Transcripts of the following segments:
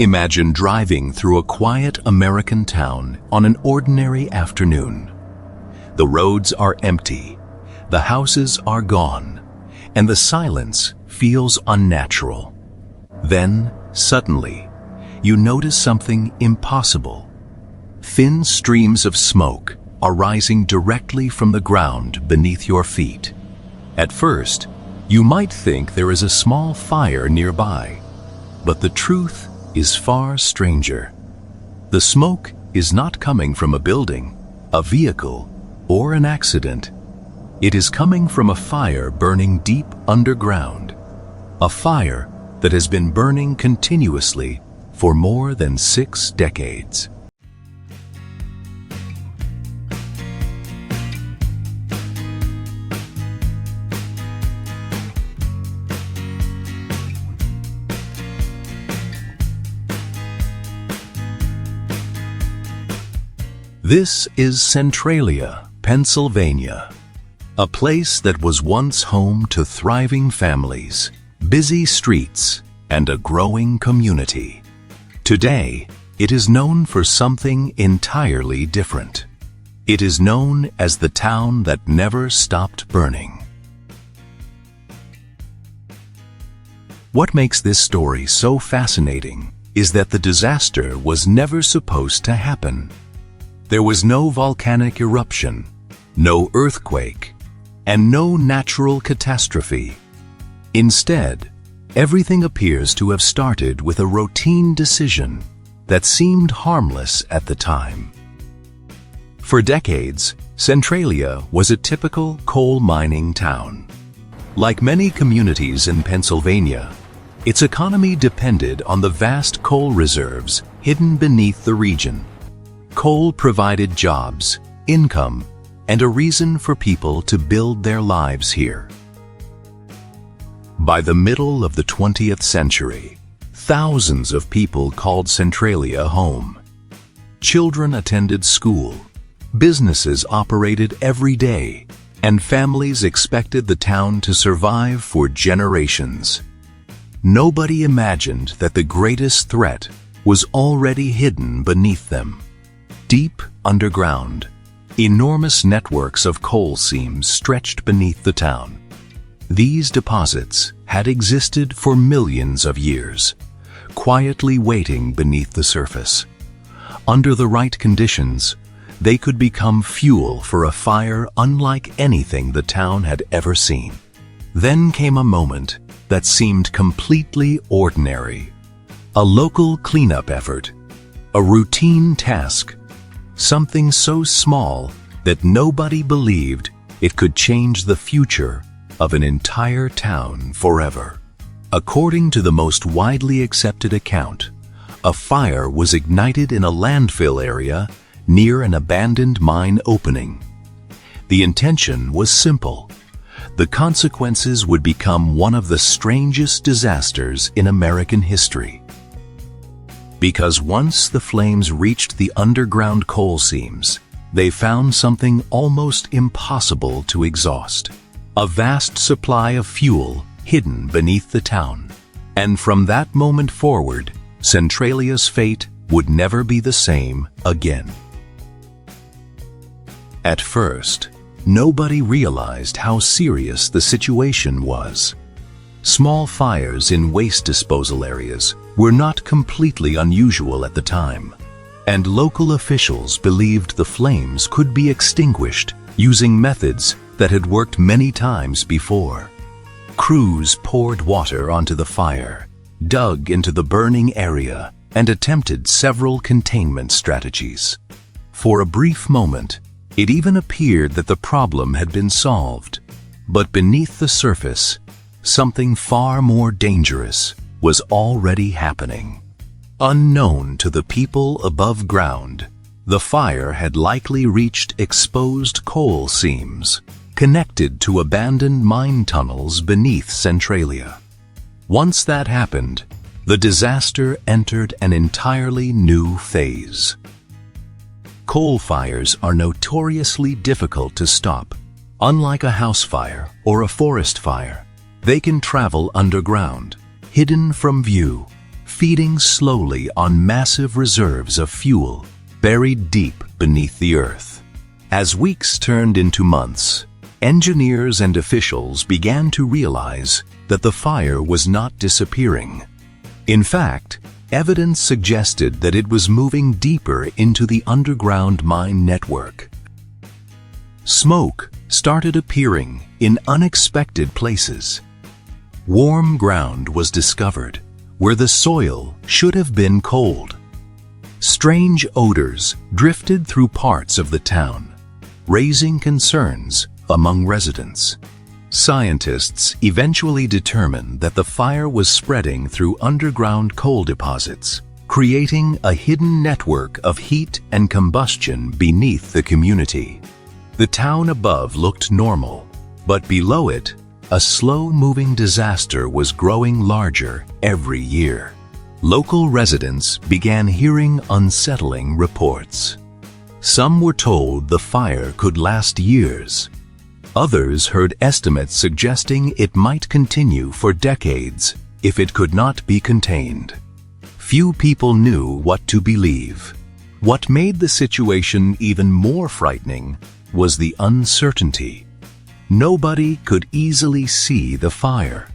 Imagine driving through a quiet American town on an ordinary afternoon. The roads are empty, the houses are gone, and the silence feels unnatural. Then, suddenly, you notice something impossible. Thin streams of smoke are rising directly from the ground beneath your feet. At first, you might think there is a small fire nearby, but the truth is far stranger. The smoke is not coming from a building, a vehicle, or an accident. It is coming from a fire burning deep underground, a fire that has been burning continuously for more than 6 decades. This is Centralia, Pennsylvania, a place that was once home to thriving families, busy streets, and a growing community. Today, it is known for something entirely different. It is known as the town that never stopped burning. What makes this story so fascinating is that the disaster was never supposed to happen. There was no volcanic eruption, no earthquake, and no natural catastrophe. Instead, everything appears to have started with a routine decision that seemed harmless at the time. For decades, Centralia was a typical coal mining town. Like many communities in Pennsylvania, its economy depended on the vast coal reserves hidden beneath the region. Coal provided jobs, income, and a reason for people to build their lives here. By the middle of the 20th century, thousands of people called Centralia home. Children attended school, businesses operated every day, and families expected the town to survive for generations. Nobody imagined that the greatest threat was already hidden beneath them. Deep underground, enormous networks of coal seams stretched beneath the town. These deposits had existed for millions of years, quietly waiting beneath the surface. Under the right conditions, they could become fuel for a fire unlike anything the town had ever seen. Then came a moment that seemed completely ordinary. A local cleanup effort, a routine task, something so small that nobody believed it could change the future of an entire town forever. According to the most widely accepted account, a fire was ignited in a landfill area near an abandoned mine opening. The intention was simple. The consequences would become one of the strangest disasters in American history. Because once the flames reached the underground coal seams, they found something almost impossible to exhaust. A vast supply of fuel hidden beneath the town. And from that moment forward, Centralia's fate would never be the same again. At first, nobody realized how serious the situation was. Small fires in waste disposal areas were not completely unusual at the time, and local officials believed the flames could be extinguished using methods that had worked many times before. Crews poured water onto the fire, dug into the burning area, and attempted several containment strategies. For a brief moment, it even appeared that the problem had been solved, but beneath the surface, something far more dangerous was already happening. Unknown to the people above ground, the fire had likely reached exposed coal seams, connected to abandoned mine tunnels beneath Centralia. Once that happened, the disaster entered an entirely new phase. Coal fires are notoriously difficult to stop. Unlike a house fire or a forest fire, they can travel underground, hidden from view, feeding slowly on massive reserves of fuel buried deep beneath the earth. As weeks turned into months, engineers and officials began to realize that the fire was not disappearing. In fact, evidence suggested that it was moving deeper into the underground mine network. Smoke started appearing in unexpected places. Warm ground was discovered where the soil should have been cold. Strange odors drifted through parts of the town, raising concerns among residents. Scientists eventually determined that the fire was spreading through underground coal deposits, creating a hidden network of heat and combustion beneath the community. The town above looked normal, but below it, a slow-moving disaster was growing larger every year. Local residents began hearing unsettling reports. Some were told the fire could last years. Others heard estimates suggesting it might continue for decades if it could not be contained. Few people knew what to believe. What made the situation even more frightening was the uncertainty. Nobody could easily see the fire.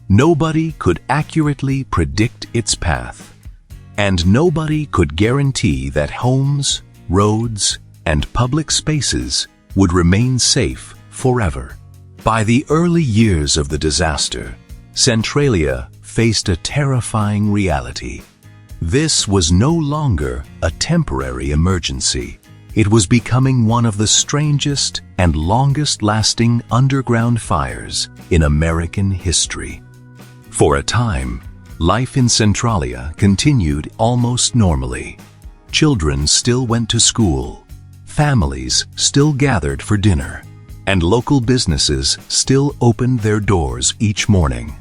Nobody could accurately predict its path. And nobody could guarantee that homes, roads, and public spaces would remain safe forever. By the early years of the disaster, Centralia faced a terrifying reality. This was no longer a temporary emergency. It was becoming one of the strangest and longest-lasting underground fires in American history. For a time, life in Centralia continued almost normally. Children still went to school, families still gathered for dinner, and local businesses still opened their doors each morning.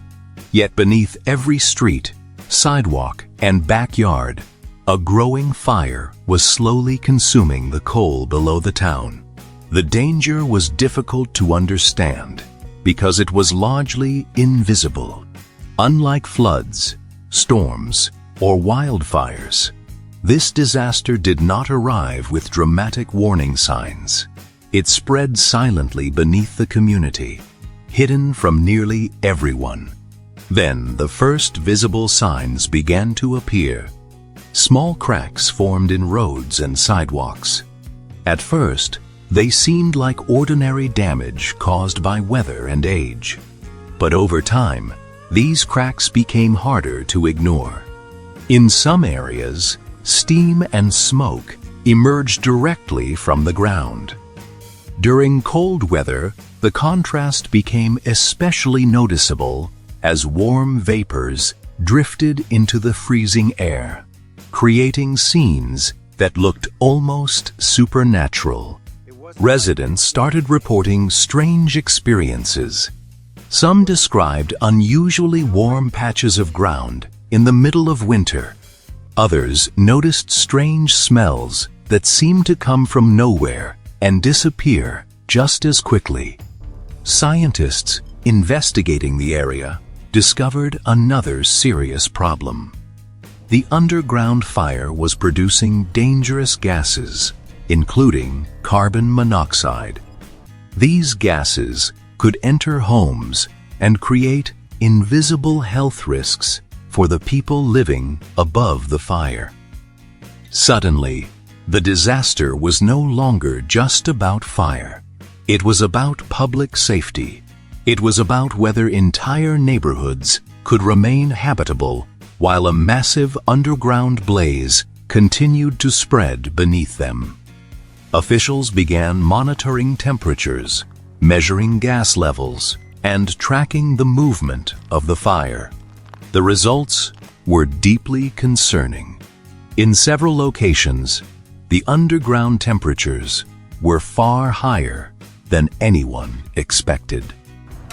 Yet beneath every street, sidewalk, and backyard, a growing fire was slowly consuming the coal below the town. The danger was difficult to understand because it was largely invisible. Unlike floods, storms, or wildfires, this disaster did not arrive with dramatic warning signs. It spread silently beneath the community, hidden from nearly everyone. Then the first visible signs began to appear. Small cracks formed in roads and sidewalks. At first, they seemed like ordinary damage caused by weather and age. But over time, these cracks became harder to ignore. In some areas, steam and smoke emerged directly from the ground. During cold weather, the contrast became especially noticeable as warm vapors drifted into the freezing air, creating scenes that looked almost supernatural. Residents started reporting strange experiences. Some described unusually warm patches of ground in the middle of winter. Others noticed strange smells that seemed to come from nowhere and disappear just as quickly. Scientists investigating the area discovered another serious problem. The underground fire was producing dangerous gases, including carbon monoxide. These gases could enter homes and create invisible health risks for the people living above the fire. Suddenly, the disaster was no longer just about fire. It was about public safety. It was about whether entire neighborhoods could remain habitable while a massive underground blaze continued to spread beneath them. Officials began monitoring temperatures, measuring gas levels, and tracking the movement of the fire. The results were deeply concerning. In several locations, the underground temperatures were far higher than anyone expected.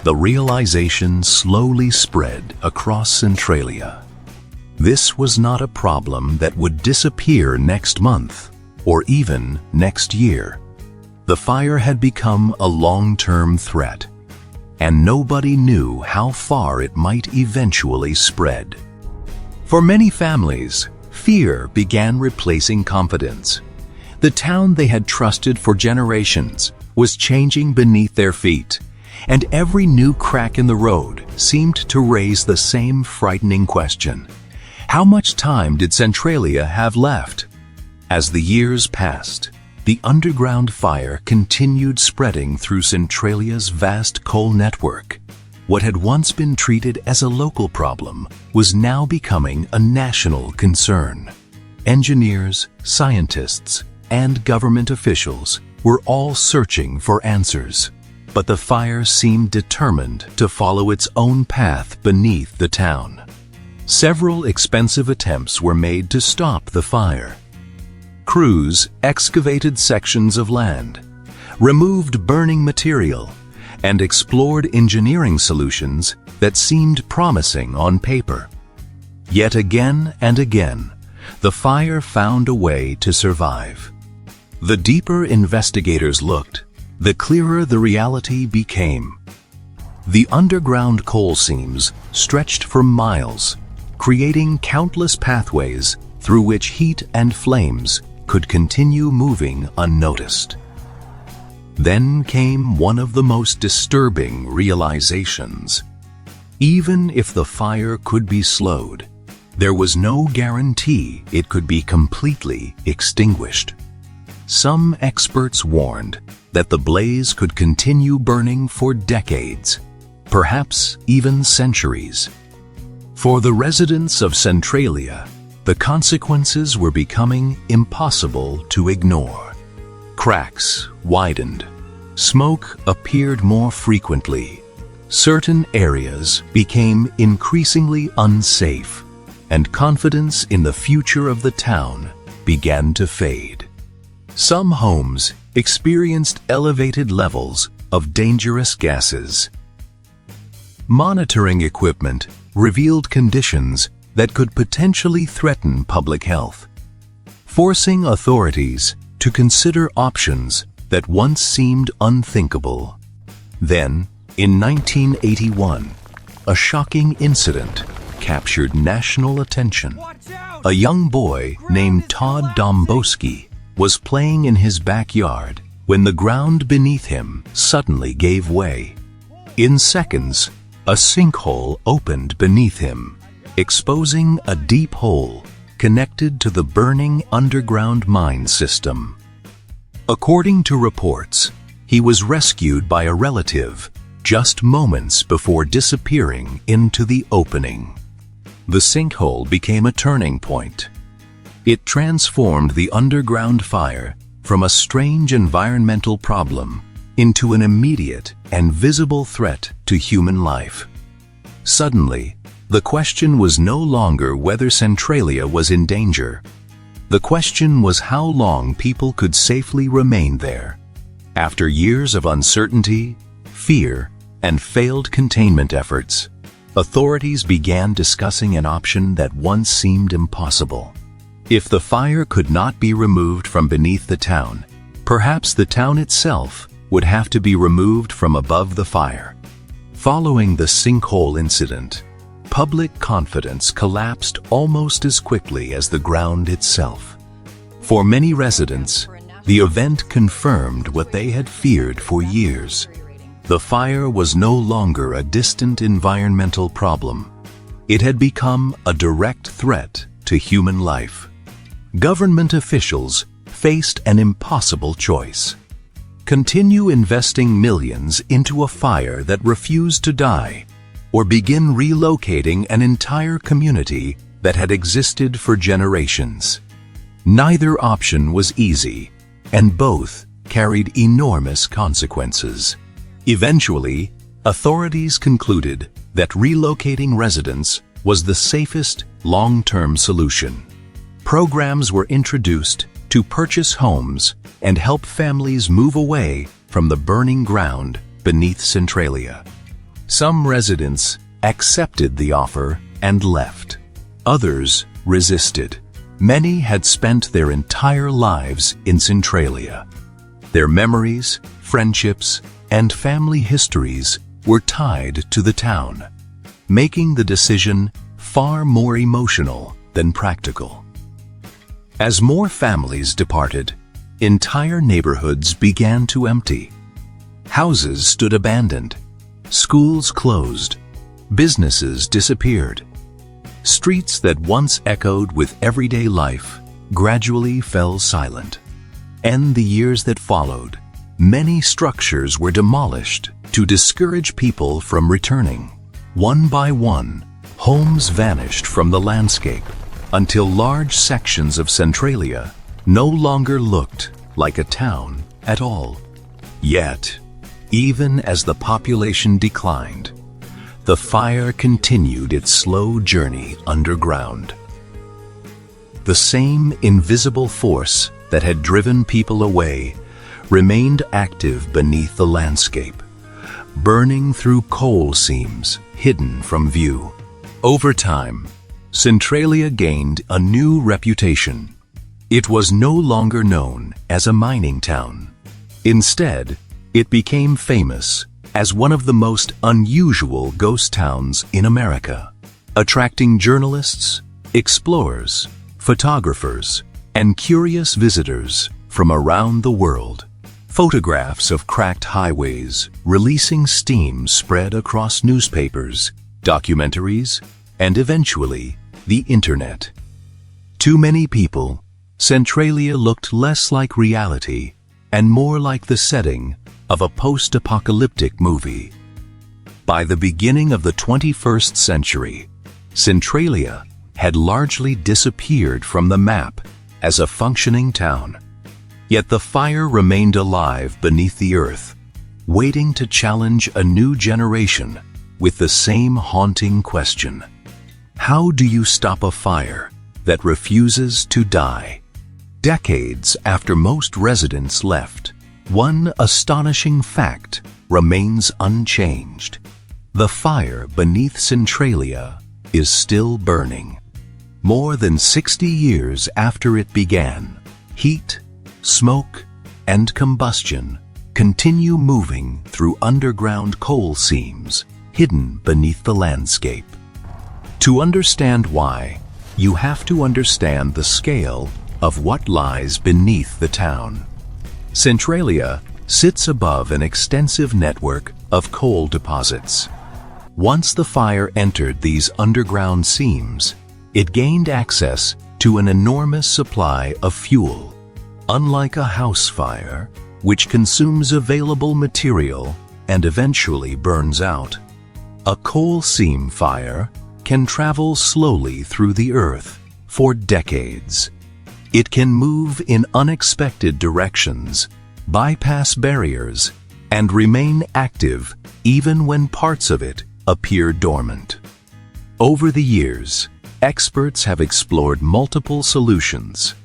The realization slowly spread across Centralia. This was not a problem that would disappear next month or even next year. The fire had become a long-term threat, and nobody knew how far it might eventually spread. For many families, fear began replacing confidence. The town they had trusted for generations was changing beneath their feet, and every new crack in the road seemed to raise the same frightening question. How much time did Centralia have left? As the years passed, the underground fire continued spreading through Centralia's vast coal network. What had once been treated as a local problem was now becoming a national concern. Engineers, scientists, and government officials were all searching for answers, but the fire seemed determined to follow its own path beneath the town. Several expensive attempts were made to stop the fire. Crews excavated sections of land, removed burning material, and explored engineering solutions that seemed promising on paper. Yet again and again, the fire found a way to survive. The deeper investigators looked, the clearer the reality became. The underground coal seams stretched for miles, creating countless pathways through which heat and flames could continue moving unnoticed. Then came one of the most disturbing realizations. Even if the fire could be slowed, there was no guarantee it could be completely extinguished. Some experts warned that the blaze could continue burning for decades, perhaps even centuries. For the residents of Centralia, the consequences were becoming impossible to ignore. Cracks widened. Smoke appeared more frequently. Certain areas became increasingly unsafe, and confidence in the future of the town began to fade. Some homes experienced elevated levels of dangerous gases. Monitoring equipment revealed conditions that could potentially threaten public health, forcing authorities to consider options that once seemed unthinkable. Then, in 1981, a shocking incident captured national attention. A young boy named Todd Domboski was playing in his backyard when the ground beneath him suddenly gave way. In seconds, a sinkhole opened beneath him, exposing a deep hole connected to the burning underground mine system. According to reports, he was rescued by a relative just moments before disappearing into the opening. The sinkhole became a turning point. It transformed the underground fire from a strange environmental problem into an immediate and visible threat to human life. Suddenly, the question was no longer whether Centralia was in danger. The question was how long people could safely remain there. After years of uncertainty, fear, and failed containment efforts, authorities began discussing an option that once seemed impossible. If the fire could not be removed from beneath the town, perhaps the town itself would have to be removed from above the fire. Following the sinkhole incident, public confidence collapsed almost as quickly as the ground itself. For many residents, the event confirmed what they had feared for years. The fire was no longer a distant environmental problem. It had become a direct threat to human life. Government officials faced an impossible choice: continue investing millions into a fire that refused to die, or begin relocating an entire community that had existed for generations. Neither option was easy, and both carried enormous consequences. Eventually, authorities concluded that relocating residents was the safest long-term solution. Programs were introduced to purchase homes and help families move away from the burning ground beneath Centralia. Some residents accepted the offer and left. Others resisted. Many had spent their entire lives in Centralia. Their memories, friendships, and family histories were tied to the town. Making the decision far more emotional than practical. As more families departed, entire neighborhoods began to empty. Houses stood abandoned, schools closed, businesses disappeared. Streets that once echoed with everyday life gradually fell silent. And the years that followed, many structures were demolished to discourage people from returning. One by one, homes vanished from the landscape until large sections of Centralia no longer looked like a town at all. Yet, even as the population declined, the fire continued its slow journey underground. The same invisible force that had driven people away remained active beneath the landscape, burning through coal seams hidden from view. Over time, Centralia gained a new reputation. It was no longer known as a mining town. Instead, it became famous as one of the most unusual ghost towns in America, attracting journalists, explorers, photographers, and curious visitors from around the world. Photographs of cracked highways releasing steam spread across newspapers, documentaries, and eventually the internet. To many people, Centralia looked less like reality and more like the setting of a post-apocalyptic movie. By the beginning of the 21st century, Centralia had largely disappeared from the map as a functioning town. Yet the fire remained alive beneath the earth, waiting to challenge a new generation with the same haunting question. How do you stop a fire that refuses to die? Decades after most residents left, one astonishing fact remains unchanged. The fire beneath Centralia is still burning. More than 60 years after it began, heat, smoke, and combustion continue moving through underground coal seams hidden beneath the landscape. To understand why, you have to understand the scale of what lies beneath the town. Centralia sits above an extensive network of coal deposits. Once the fire entered these underground seams, it gained access to an enormous supply of fuel. Unlike a house fire, which consumes available material and eventually burns out, a coal seam fire can travel slowly through the earth for decades. It can move in unexpected directions, bypass barriers, and remain active even when parts of it appear dormant. Over the years, experts have explored multiple solutions.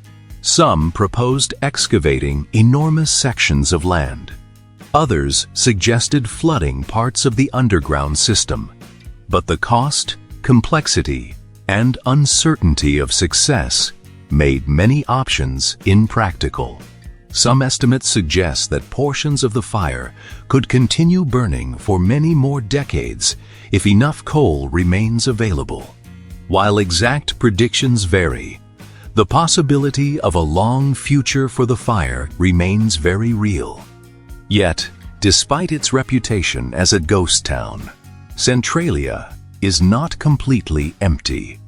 Some proposed excavating enormous sections of land. Others suggested flooding parts of the underground system. But the cost, complexity, and uncertainty of success made many options impractical. Some estimates suggest that portions of the fire could continue burning for many more decades if enough coal remains available. While exact predictions vary, the possibility of a long future for the fire remains very real. Yet, despite its reputation as a ghost town, Centralia is not completely empty.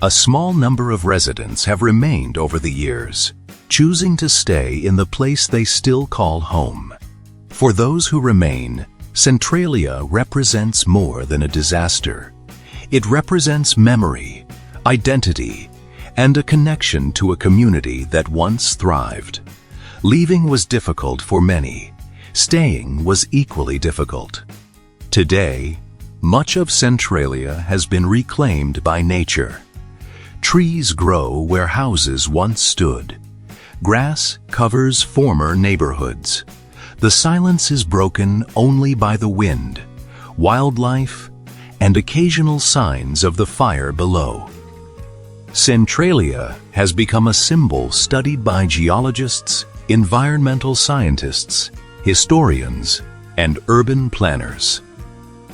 A small number of residents have remained over the years, choosing to stay in the place they still call home. For those who remain, Centralia represents more than a disaster. It represents memory, identity, and a connection to a community that once thrived. Leaving was difficult for many. Staying was equally difficult. Today, much of Centralia has been reclaimed by nature. Trees grow where houses once stood. Grass covers former neighborhoods. The silence is broken only by the wind, wildlife, and occasional signs of the fire below. Centralia has become a symbol studied by geologists, environmental scientists, historians, and urban planners.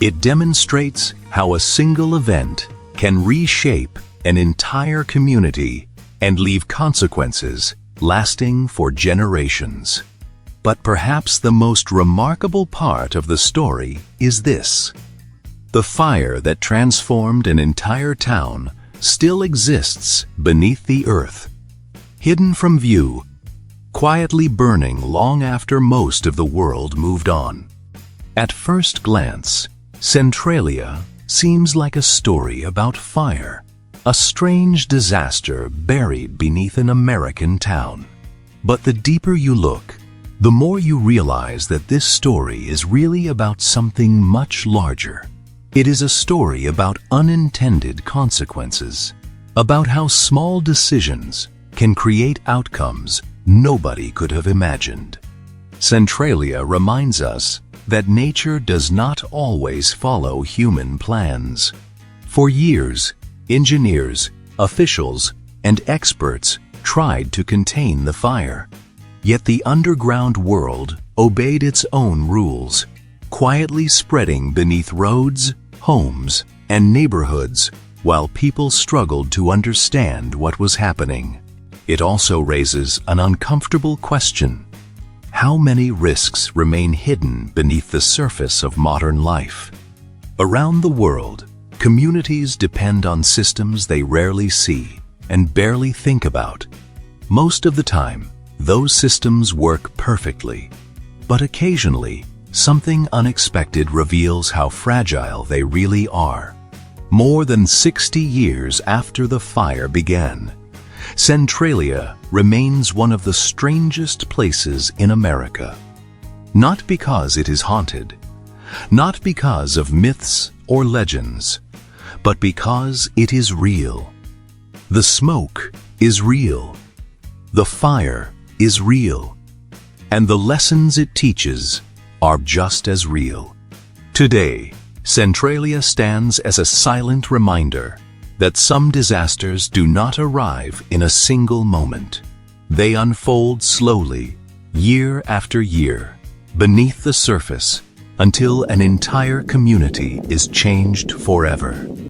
It demonstrates how a single event can reshape an entire community and leave consequences lasting for generations. But perhaps the most remarkable part of the story is this: the fire that transformed an entire town still exists beneath the earth, hidden from view, quietly burning long after most of the world moved on. At first glance, Centralia seems like a story about fire, a strange disaster buried beneath an American town. But the deeper you look, the more you realize that this story is really about something much larger. It is a story about unintended consequences, about how small decisions can create outcomes nobody could have imagined. Centralia reminds us that nature does not always follow human plans. For years, engineers, officials, and experts tried to contain the fire. Yet the underground world obeyed its own rules, quietly spreading beneath roads, homes, and neighborhoods while people struggled to understand what was happening. It also raises an uncomfortable question: how many risks remain hidden beneath the surface of modern life? Around the world, communities depend on systems they rarely see and barely think about. Most of the time, those systems work perfectly, but occasionally, something unexpected reveals how fragile they really are. More than 60 years after the fire began, Centralia remains one of the strangest places in America. Not because it is haunted, not because of myths or legends, but because it is real. The smoke is real, the fire is real, and the lessons it teaches are just as real. Today, Centralia stands as a silent reminder that some disasters do not arrive in a single moment. They unfold slowly, year after year, beneath the surface, until an entire community is changed forever.